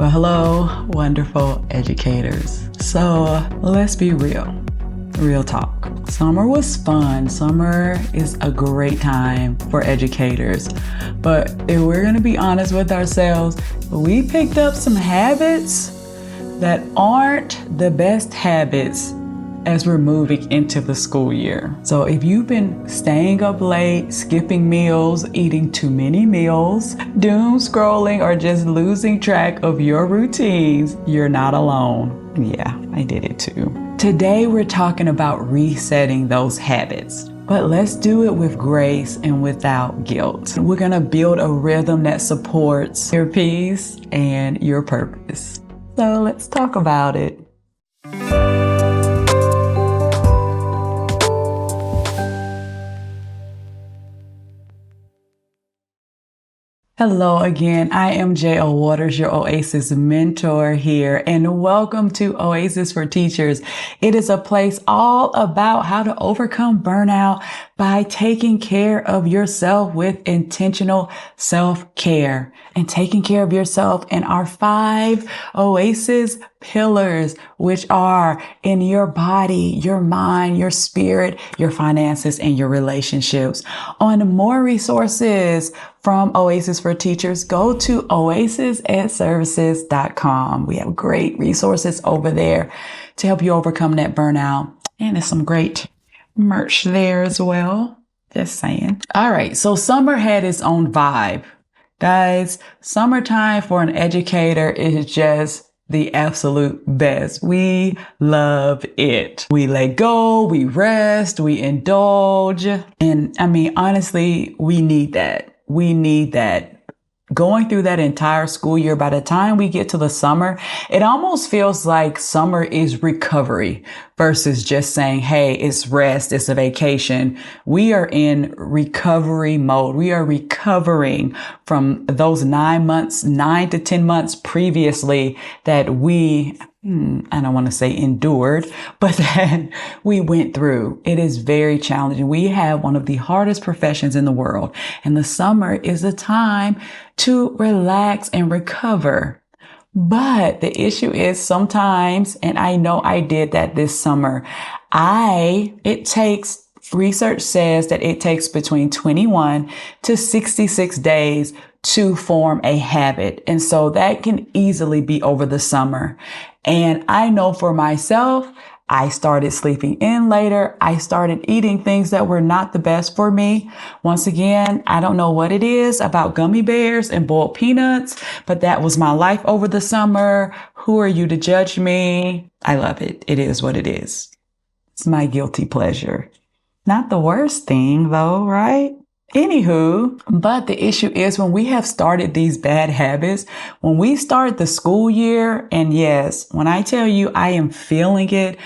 Well, hello, wonderful educators. So let's be real talk. Summer was fun. Summer is a great time for educators. But if we're going to be honest with ourselves, we picked up some habits that aren't the best habits as we're moving into the school year. So if you've been staying up late, skipping meals, eating too many meals, doom scrolling, or just losing track of your routines, you're not alone. Yeah, I did it too. Today we're talking about resetting those habits. But let's do it with grace and without guilt. We're gonna build a rhythm that supports your peace and your purpose. So let's talk about it. Hello again, I am J.O. Waters, your Oasis mentor here, and welcome to Oasis for Teachers. It is a place all about how to overcome burnout by taking care of yourself with intentional self-care and taking care of yourself in our 5 Oasis pillars, which are in your body, your mind, your spirit, your finances, and your relationships. On more resources from Oasis for Teachers, go to oasisedservices.com. We have great resources over there to help you overcome that burnout. And there's some great merch there as well. Just saying. All right. So summer had its own vibe. Guys, summertime for an educator is just the absolute best. We love it. We let go, we rest, we indulge. And I mean, honestly, we need that. We need that. Going through that entire school year, by the time we get to the summer, it almost feels like summer is recovery versus just saying, hey, it's rest, it's a vacation. We are in recovery mode. We are recovering from those 9 to 10 months previously that we, I don't want to say endured, but that we went through. It is very challenging. We have one of the hardest professions in the world, and the summer is a time to relax and recover. But the issue is sometimes, and I know I did that this summer, research says that it takes between 21 to 66 days to form a habit. And so that can easily be over the summer. And I know for myself, I started sleeping in later. I started eating things that were not the best for me. Once again, I don't know what it is about gummy bears and boiled peanuts, but that was my life over the summer. Who are you to judge me? I love it. It is what it is. It's my guilty pleasure. Not the worst thing though, right? Anywho, but the issue is when we have started these bad habits, when we start the school year, and yes, when I tell you I am feeling it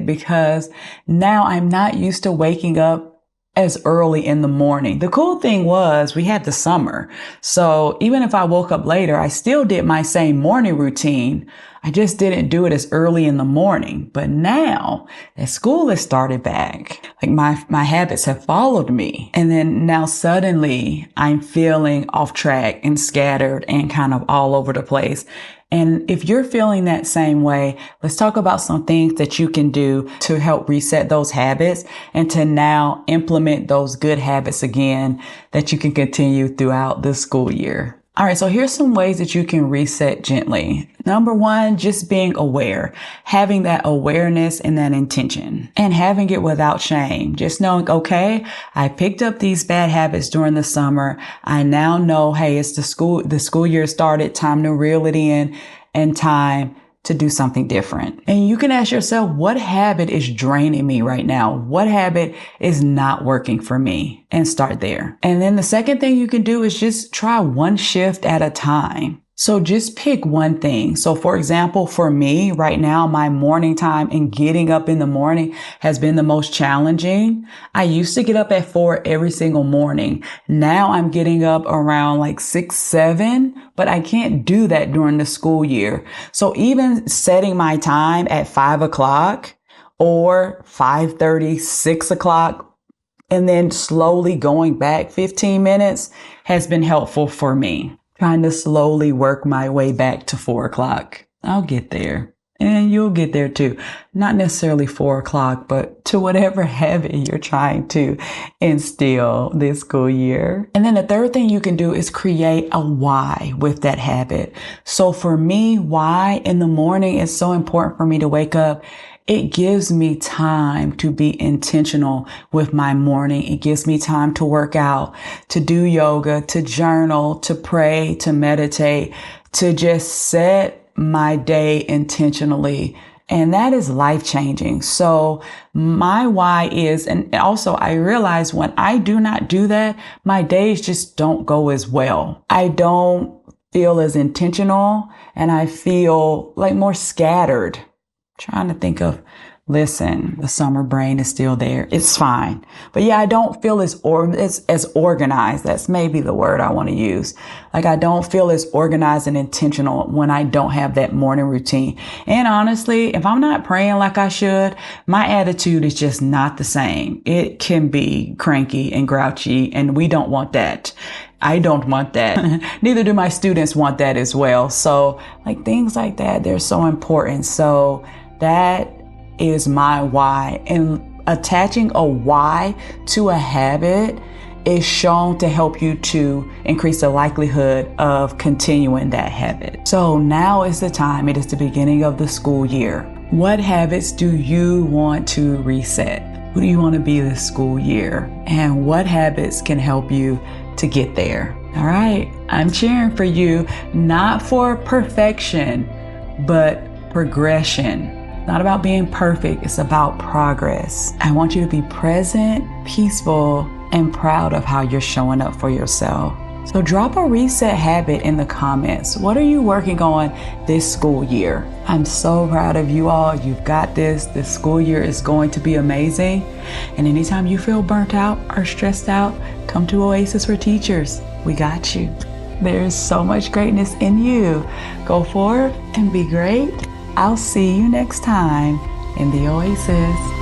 because now I'm not used to waking up as early in the morning. The cool thing was we had the summer. So even if I woke up later, I still did my same morning routine. I just didn't do it as early in the morning. But now that school has started back, like my habits have followed me. And then now suddenly I'm feeling off track and scattered and kind of all over the place. And if you're feeling that same way, let's talk about some things that you can do to help reset those habits and to now implement those good habits again that you can continue throughout the school year. All right, so here's some ways that you can reset gently. Number 1, just being aware, having that awareness and that intention, and having it without shame. Just knowing, okay, I picked up these bad habits during the summer. I now know, hey, it's the school year started, time to reel it in and time to do something different. And you can ask yourself, what habit is draining me right now? What habit is not working for me? And start there. And then the second thing you can do is just try one shift at a time. So just pick one thing. So for example, for me right now, my morning time and getting up in the morning has been the most challenging. I used to get up at 4 every single morning. Now I'm getting up around like 6, 7, but I can't do that during the school year. So even setting my time at 5 o'clock or 5:30, 6 o'clock, and then slowly going back 15 minutes has been helpful for me. trying to slowly work my way back to 4 o'clock. I'll get there. And you'll get there too. Not necessarily 4 o'clock, but to whatever habit you're trying to instill this school year. And then the third thing you can do is create a why with that habit. So for me, why in the morning is so important for me to wake up. It gives me time to be intentional with my morning. It gives me time to work out, to do yoga, to journal, to pray, to meditate, to just set my day intentionally. And that is life-changing. So my why is, and also I realize when I do not do that, my days just don't go as well. I don't feel as intentional and I feel like more scattered. Trying to think of, listen, the summer brain is still there. It's fine. But yeah, I don't feel as organized. That's maybe the word I want to use. Like I don't feel as organized and intentional when I don't have that morning routine. And honestly, if I'm not praying like I should, my attitude is just not the same. It can be cranky and grouchy, and we don't want that. I don't want that. Neither do my students want that as well. So like things like that, they're so important. So that is my why. And attaching a why to a habit is shown to help you to increase the likelihood of continuing that habit. So now is the time. It is the beginning of the school year. What habits do you want to reset? Who do you want to be this school year? And what habits can help you to get there? All right. I'm cheering for you, not for perfection, but progression. It's not about being perfect. It's about progress. I want you to be present, peaceful, and proud of how you're showing up for yourself. So drop a reset habit in the comments. What are you working on this school year? I'm so proud of you all. You've got this. This school year is going to be amazing. And anytime you feel burnt out or stressed out, come to Oasis for Teachers. We got you. There's so much greatness in you. Go forward and be great. I'll see you next time in the Oasis.